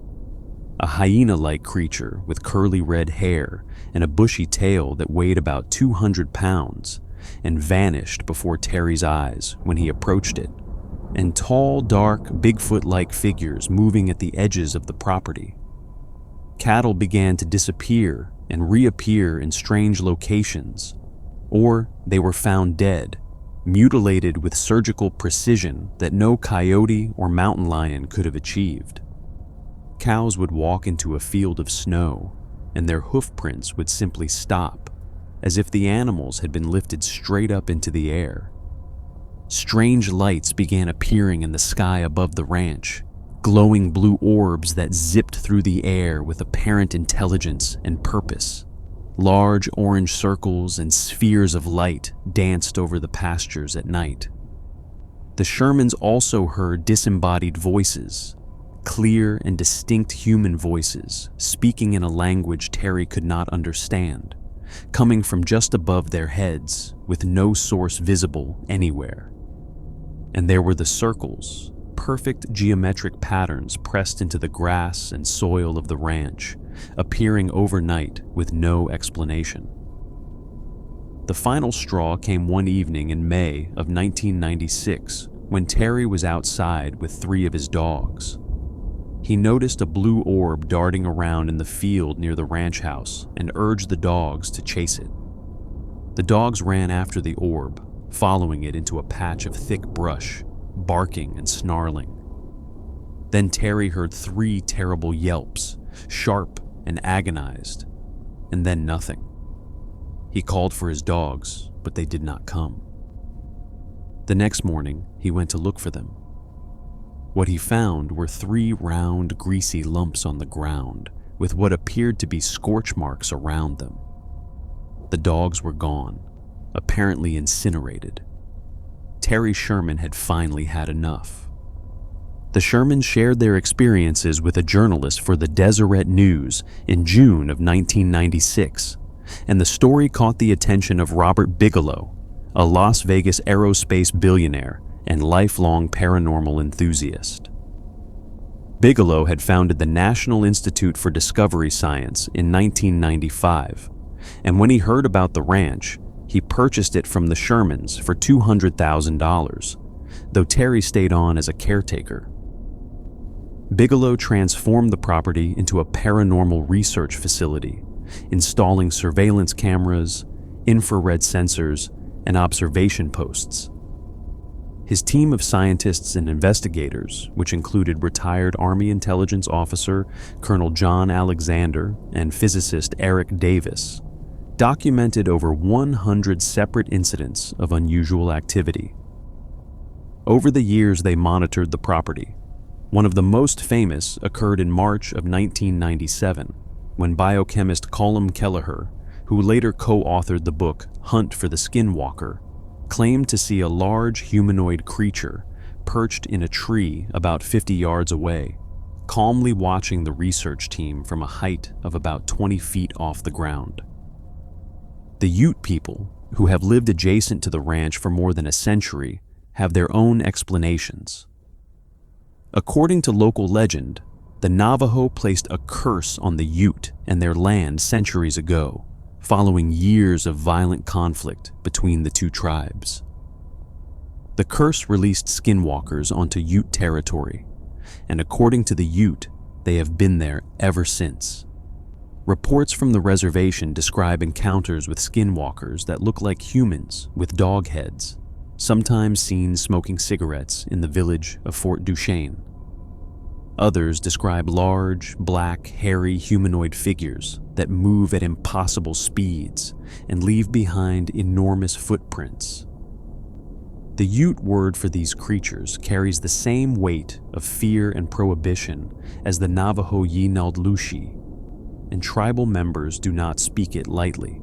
A hyena-like creature with curly red hair and a bushy tail that weighed about 200 pounds and vanished before Terry's eyes when he approached it, and tall, dark, Bigfoot-like figures moving at the edges of the property. Cattle began to disappear and reappear in strange locations, or they were found dead, mutilated with surgical precision that no coyote or mountain lion could have achieved. Cows would walk into a field of snow, and their hoof prints would simply stop, as if the animals had been lifted straight up into the air. Strange lights began appearing in the sky above the ranch, glowing blue orbs that zipped through the air with apparent intelligence and purpose. Large orange circles and spheres of light danced over the pastures at night. The Shermans also heard disembodied voices, clear and distinct human voices speaking in a language Terry could not understand, coming from just above their heads with no source visible anywhere. And there were the circles, perfect geometric patterns pressed into the grass and soil of the ranch, appearing overnight with no explanation. The final straw came one evening in May of 1996 when Terry was outside with 3 of his dogs. He noticed a blue orb darting around in the field near the ranch house and urged the dogs to chase it. The dogs ran after the orb, following it into a patch of thick brush, barking and snarling. Then Terry heard 3 terrible yelps, sharp and agonized, and then nothing. He called for his dogs, but they did not come. The next morning, he went to look for them. What he found were 3 round, greasy lumps on the ground, with what appeared to be scorch marks around them. The dogs were gone, apparently incinerated. Terry Sherman had finally had enough. The Shermans shared their experiences with a journalist for the Deseret News in June of 1996, and the story caught the attention of Robert Bigelow, a Las Vegas aerospace billionaire and lifelong paranormal enthusiast. Bigelow had founded the National Institute for Discovery Science in 1995, and when he heard about the ranch, he purchased it from the Shermans for $200,000, though Terry stayed on as a caretaker. Bigelow transformed the property into a paranormal research facility, installing surveillance cameras, infrared sensors, and observation posts. His team of scientists and investigators, which included retired Army intelligence officer Colonel John Alexander and physicist Eric Davis, documented over 100 separate incidents of unusual activity. Over the years they monitored the property. One of the most famous occurred in March of 1997, when biochemist Colm Kelleher, who later co-authored the book Hunt for the Skinwalker, claimed to see a large humanoid creature perched in a tree about 50 yards away, calmly watching the research team from a height of about 20 feet off the ground. The Ute people, who have lived adjacent to the ranch for more than a century, have their own explanations. According to local legend, the Navajo placed a curse on the Ute and their land centuries ago, following years of violent conflict between the 2 tribes. The curse released skinwalkers onto Ute territory, and according to the Ute, they have been there ever since. Reports from the reservation describe encounters with skinwalkers that look like humans with dog heads, sometimes seen smoking cigarettes in the village of Fort Duchesne. Others describe large, black, hairy humanoid figures that move at impossible speeds and leave behind enormous footprints. The Ute word for these creatures carries the same weight of fear and prohibition as the Navajo Yinaldlushi, and tribal members do not speak it lightly.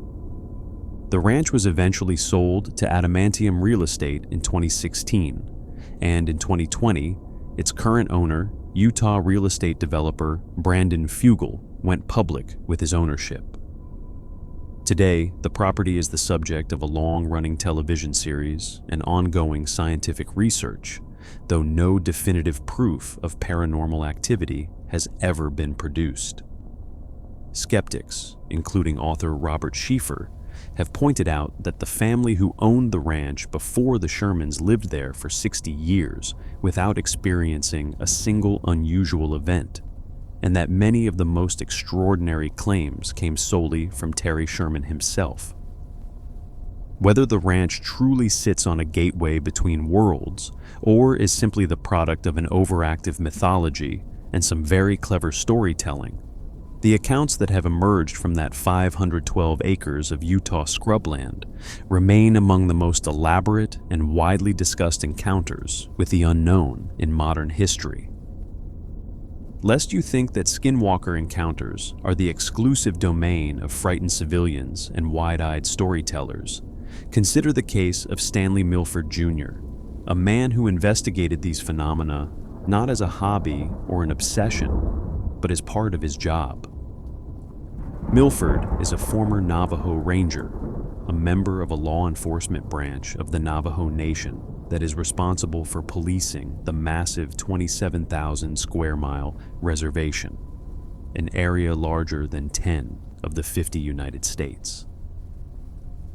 The ranch was eventually sold to Adamantium Real Estate in 2016, and in 2020, its current owner, Utah real estate developer Brandon Fugel, went public with his ownership. Today, the property is the subject of a long-running television series and ongoing scientific research, though no definitive proof of paranormal activity has ever been produced. Skeptics, including author Robert Schieffer, have pointed out that the family who owned the ranch before the Shermans lived there for 60 years without experiencing a single unusual event, and that many of the most extraordinary claims came solely from Terry Sherman himself. Whether the ranch truly sits on a gateway between worlds, or is simply the product of an overactive mythology and some very clever storytelling, the accounts that have emerged from that 512 acres of Utah scrubland remain among the most elaborate and widely discussed encounters with the unknown in modern history. Lest you think that skinwalker encounters are the exclusive domain of frightened civilians and wide-eyed storytellers, consider the case of Stanley Milford Jr., a man who investigated these phenomena not as a hobby or an obsession, but as part of his job. Milford is a former Navajo ranger, a member of a law enforcement branch of the Navajo Nation that is responsible for policing the massive 27,000 square mile reservation, an area larger than 10 of the 50 United States.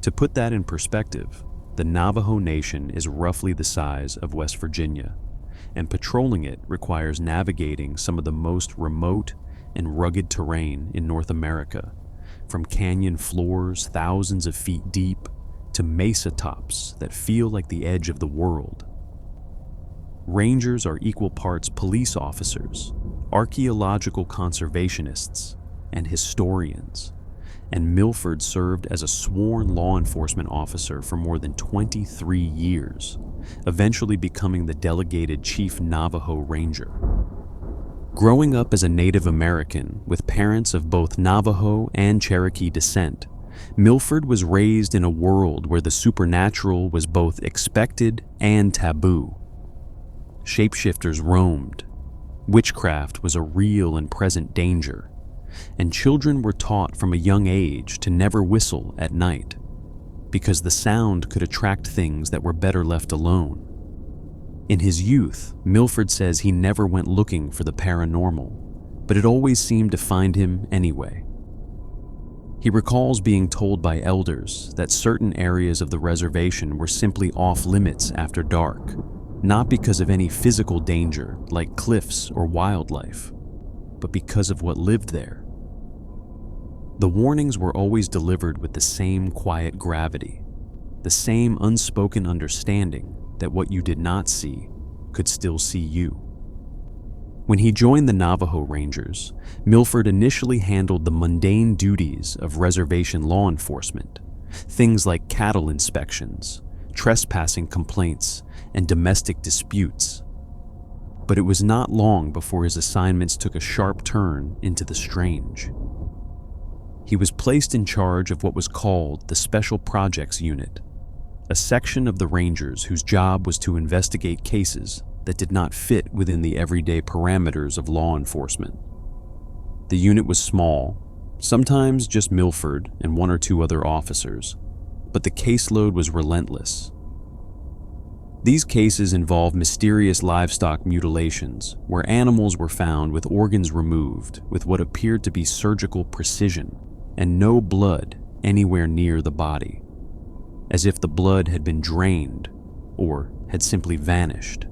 To put that in perspective, the Navajo Nation is roughly the size of West Virginia, and patrolling it requires navigating some of the most remote and rugged terrain in North America, from canyon floors thousands of feet deep to mesa tops that feel like the edge of the world. Rangers are equal parts police officers, archaeological conservationists, and historians, and Milford served as a sworn law enforcement officer for more than 23 years, eventually becoming the delegated Chief Navajo Ranger. Growing up as a Native American with parents of both Navajo and Cherokee descent, Milford was raised in a world where the supernatural was both expected and taboo. Shapeshifters roamed, witchcraft was a real and present danger, and children were taught from a young age to never whistle at night, because the sound could attract things that were better left alone. In his youth, Milford says he never went looking for the paranormal, but it always seemed to find him anyway. He recalls being told by elders that certain areas of the reservation were simply off limits after dark, not because of any physical danger like cliffs or wildlife, but because of what lived there. The warnings were always delivered with the same quiet gravity, the same unspoken understanding that what you did not see could still see you. When he joined the Navajo Rangers, Milford initially handled the mundane duties of reservation law enforcement, things like cattle inspections, trespassing complaints, and domestic disputes. But it was not long before his assignments took a sharp turn into the strange. He was placed in charge of what was called the Special Projects Unit, a section of the Rangers whose job was to investigate cases that did not fit within the everyday parameters of law enforcement. The unit was small, sometimes just Milford and one or two other officers, but the caseload was relentless. These cases involved mysterious livestock mutilations, where animals were found with organs removed with what appeared to be surgical precision and no blood anywhere near the body, as if the blood had been drained or had simply vanished.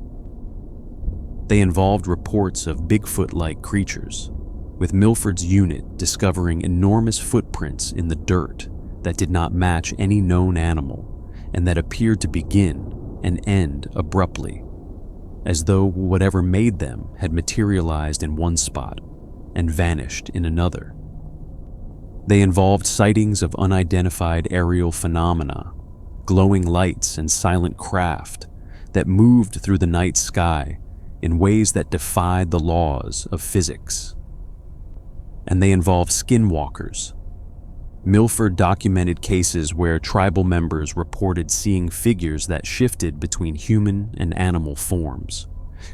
They involved reports of Bigfoot-like creatures, with Milford's unit discovering enormous footprints in the dirt that did not match any known animal and that appeared to begin and end abruptly, as though whatever made them had materialized in one spot and vanished in another. They involved sightings of unidentified aerial phenomena, glowing lights and silent craft that moved through the night sky in ways that defied the laws of physics. And they involved skinwalkers. Milford documented cases where tribal members reported seeing figures that shifted between human and animal forms,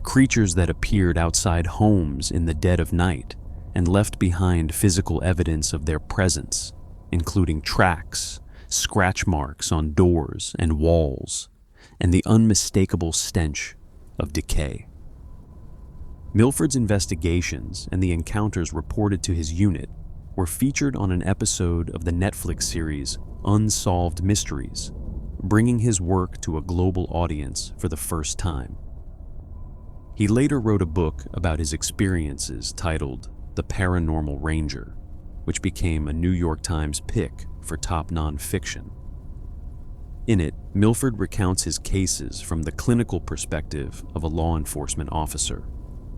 creatures that appeared outside homes in the dead of night and left behind physical evidence of their presence, including tracks, scratch marks on doors and walls, and the unmistakable stench of decay. Milford's investigations and the encounters reported to his unit were featured on an episode of the Netflix series Unsolved Mysteries, bringing his work to a global audience for the first time. He later wrote a book about his experiences titled The Paranormal Ranger, which became a New York Times pick for top nonfiction. In it, Milford recounts his cases from the clinical perspective of a law enforcement officer,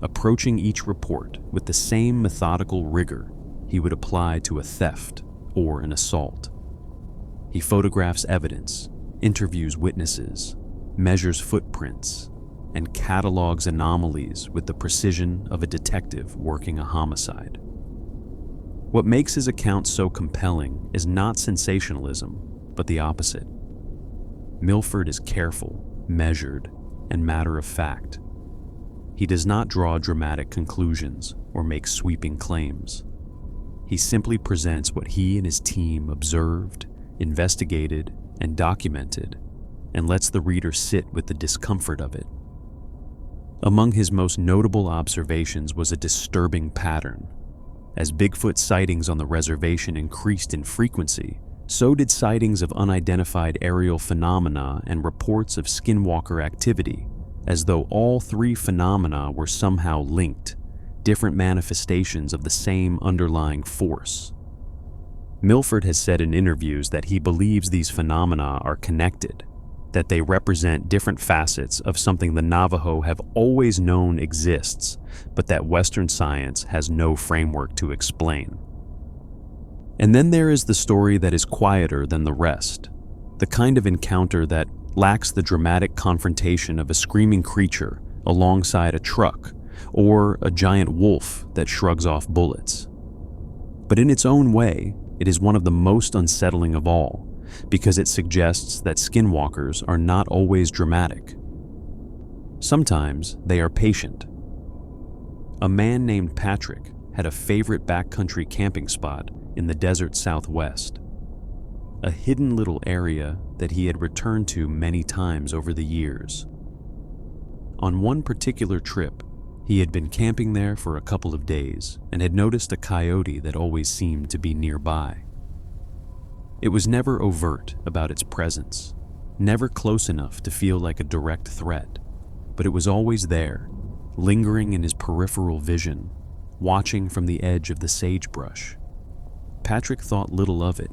approaching each report with the same methodical rigor he would apply to a theft or an assault. He photographs evidence, interviews witnesses, measures footprints, and catalogs anomalies with the precision of a detective working a homicide. What makes his account so compelling is not sensationalism, but the opposite. Milford is careful, measured, and matter-of-fact. He does not draw dramatic conclusions or make sweeping claims. He simply presents what he and his team observed, investigated, and documented, and lets the reader sit with the discomfort of it. Among his most notable observations was a disturbing pattern. As Bigfoot sightings on the reservation increased in frequency, so did sightings of unidentified aerial phenomena and reports of skinwalker activity, as though all three phenomena were somehow linked, different manifestations of the same underlying force. Milford has said in interviews that he believes these phenomena are connected, that they represent different facets of something the Navajo have always known exists, but that Western science has no framework to explain. And then there is the story that is quieter than the rest, the kind of encounter that lacks the dramatic confrontation of a screaming creature alongside a truck or a giant wolf that shrugs off bullets. But in its own way, it is one of the most unsettling of all, because it suggests that skinwalkers are not always dramatic. Sometimes they are patient. A man named Patrick had a favorite backcountry camping spot in the desert Southwest, a hidden little area that he had returned to many times over the years. On one particular trip, he had been camping there for a couple of days and had noticed a coyote that always seemed to be nearby. It was never overt about its presence, never close enough to feel like a direct threat, but it was always there, lingering in his peripheral vision, watching from the edge of the sagebrush. Patrick thought little of it.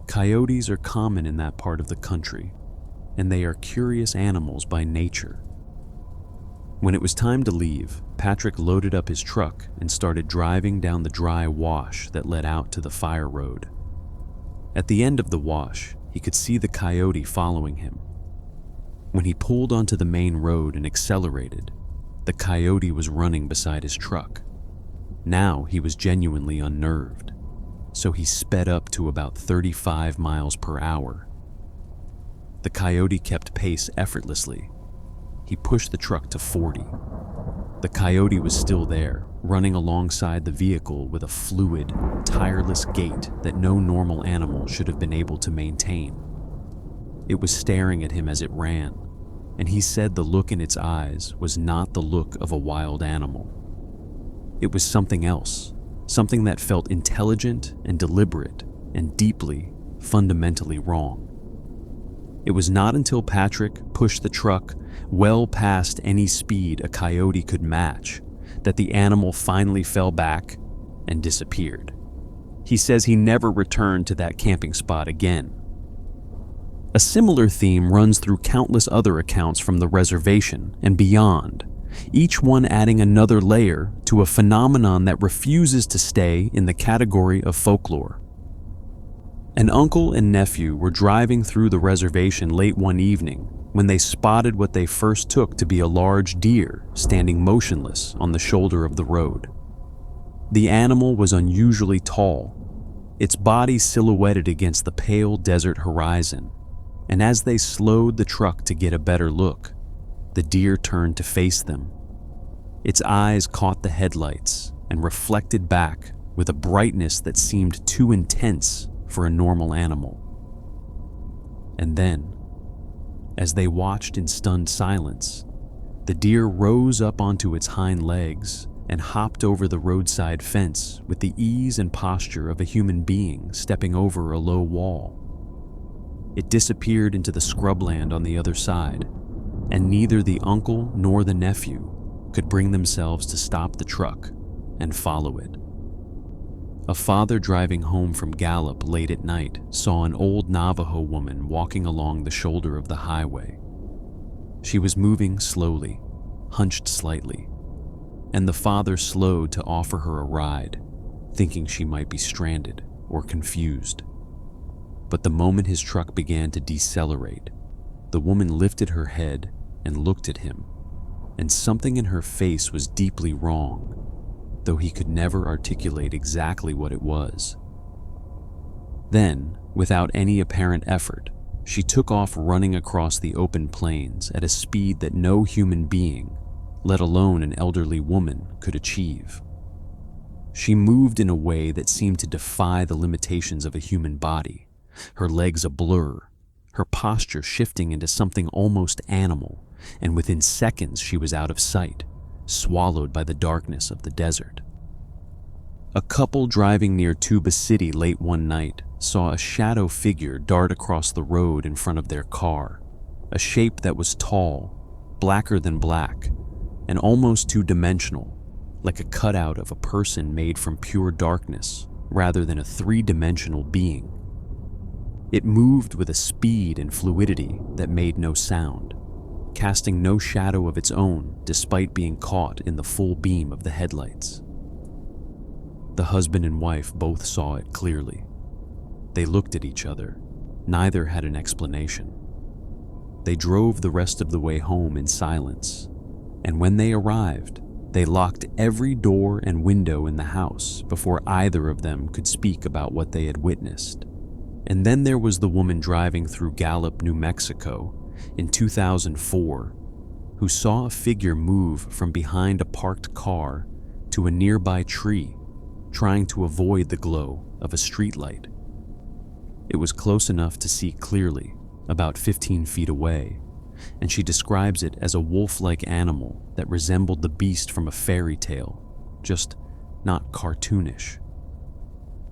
Coyotes are common in that part of the country, and they are curious animals by nature. When it was time to leave, Patrick loaded up his truck and started driving down the dry wash that led out to the fire road. At the end of the wash, he could see the coyote following him. When he pulled onto the main road and accelerated, the coyote was running beside his truck. Now he was genuinely unnerved, so he sped up to about 35 miles per hour. The coyote kept pace effortlessly. He pushed the truck to 40. The coyote was still there, running alongside the vehicle with a fluid, tireless gait that no normal animal should have been able to maintain. It was staring at him as it ran, and he said the look in its eyes was not the look of a wild animal. It was something else, something that felt intelligent and deliberate and deeply, fundamentally wrong. It was not until Patrick pushed the truck well past any speed a coyote could match that the animal finally fell back and disappeared. He says he never returned to that camping spot again. A similar theme runs through countless other accounts from the reservation and beyond, each one adding another layer to a phenomenon that refuses to stay in the category of folklore. An uncle and nephew were driving through the reservation late one evening when they spotted what they first took to be a large deer standing motionless on the shoulder of the road. The animal was unusually tall, its body silhouetted against the pale desert horizon, and as they slowed the truck to get a better look, the deer turned to face them. Its eyes caught the headlights and reflected back with a brightness that seemed too intense for a normal animal. And then, as they watched in stunned silence, the deer rose up onto its hind legs and hopped over the roadside fence with the ease and posture of a human being stepping over a low wall. It disappeared into the scrubland on the other side, and neither the uncle nor the nephew could bring themselves to stop the truck and follow it. A father driving home from Gallup late at night saw an old Navajo woman walking along the shoulder of the highway. She was moving slowly, hunched slightly, and the father slowed to offer her a ride, thinking she might be stranded or confused. But the moment his truck began to decelerate, the woman lifted her head and looked at him, and something in her face was deeply wrong, though he could never articulate exactly what it was. Then, without any apparent effort, she took off running across the open plains at a speed that no human being, let alone an elderly woman, could achieve. She moved in a way that seemed to defy the limitations of a human body, her legs a blur, her posture shifting into something almost animal, and within seconds she was out of sight, swallowed by the darkness of the desert. A couple driving near Tuba City late one night saw a shadow figure dart across the road in front of their car, a shape that was tall, blacker than black, and almost two-dimensional, like a cutout of a person made from pure darkness rather than a three-dimensional being. It moved with a speed and fluidity that made no sound, casting no shadow of its own despite being caught in the full beam of the headlights. The husband and wife both saw it clearly. They looked at each other. Neither had an explanation. They drove the rest of the way home in silence, and when they arrived, they locked every door and window in the house before either of them could speak about what they had witnessed. And then there was the woman driving through Gallup, New Mexico in 2004, who saw a figure move from behind a parked car to a nearby tree, trying to avoid the glow of a streetlight. It was close enough to see clearly, about 15 feet away, and she describes it as a wolf-like animal that resembled the beast from a fairy tale, just not cartoonish.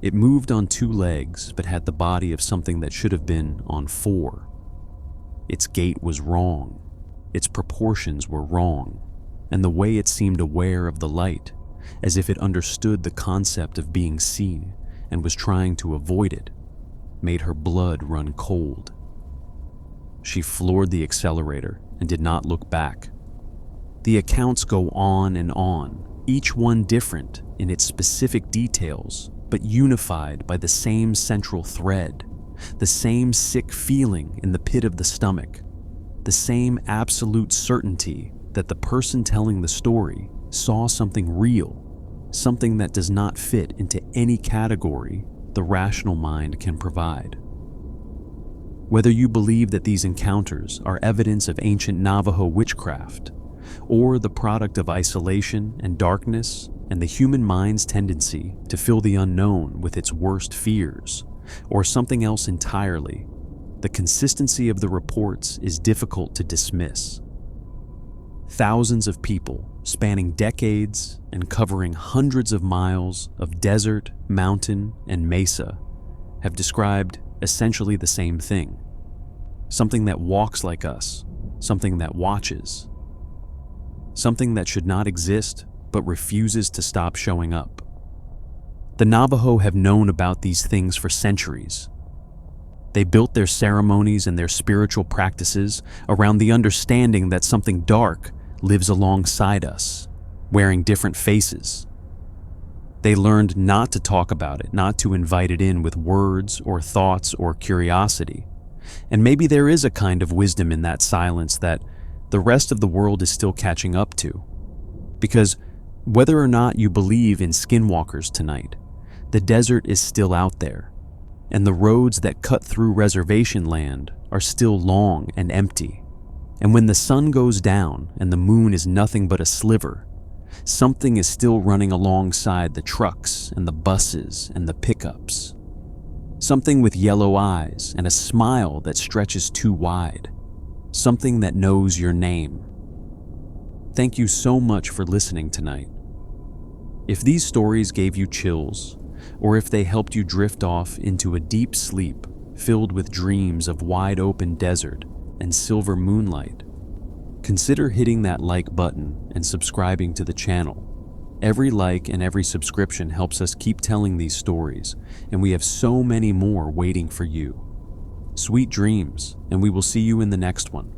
It moved on 2 legs, but had the body of something that should have been on 4. Its gait was wrong, its proportions were wrong, and the way it seemed aware of the light, as if it understood the concept of being seen and was trying to avoid it, made her blood run cold. She floored the accelerator and did not look back. The accounts go on and on, each one different in its specific details, but unified by the same central thread, the same sick feeling in the pit of the stomach, the same absolute certainty that the person telling the story saw something real, something that does not fit into any category the rational mind can provide. Whether you believe that these encounters are evidence of ancient Navajo witchcraft, or the product of isolation and darkness and the human mind's tendency to fill the unknown with its worst fears, or something else entirely, the consistency of the reports is difficult to dismiss. Thousands of people, spanning decades and covering hundreds of miles of desert, mountain, and mesa, have described essentially the same thing. Something that walks like us, something that watches, something that should not exist but refuses to stop showing up. The Navajo have known about these things for centuries. They built their ceremonies and their spiritual practices around the understanding that something dark lives alongside us, wearing different faces. They learned not to talk about it, not to invite it in with words or thoughts or curiosity. And maybe there is a kind of wisdom in that silence that the rest of the world is still catching up to. Because whether or not you believe in skinwalkers tonight, the desert is still out there, and the roads that cut through reservation land are still long and empty. And when the sun goes down and the moon is nothing but a sliver, something is still running alongside the trucks and the buses and the pickups. Something with yellow eyes and a smile that stretches too wide. Something that knows your name. Thank you so much for listening tonight. If these stories gave you chills, or if they helped you drift off into a deep sleep filled with dreams of wide-open desert and silver moonlight, consider hitting that like button and subscribing to the channel. Every like and every subscription helps us keep telling these stories, and we have so many more waiting for you. Sweet dreams, and we will see you in the next one.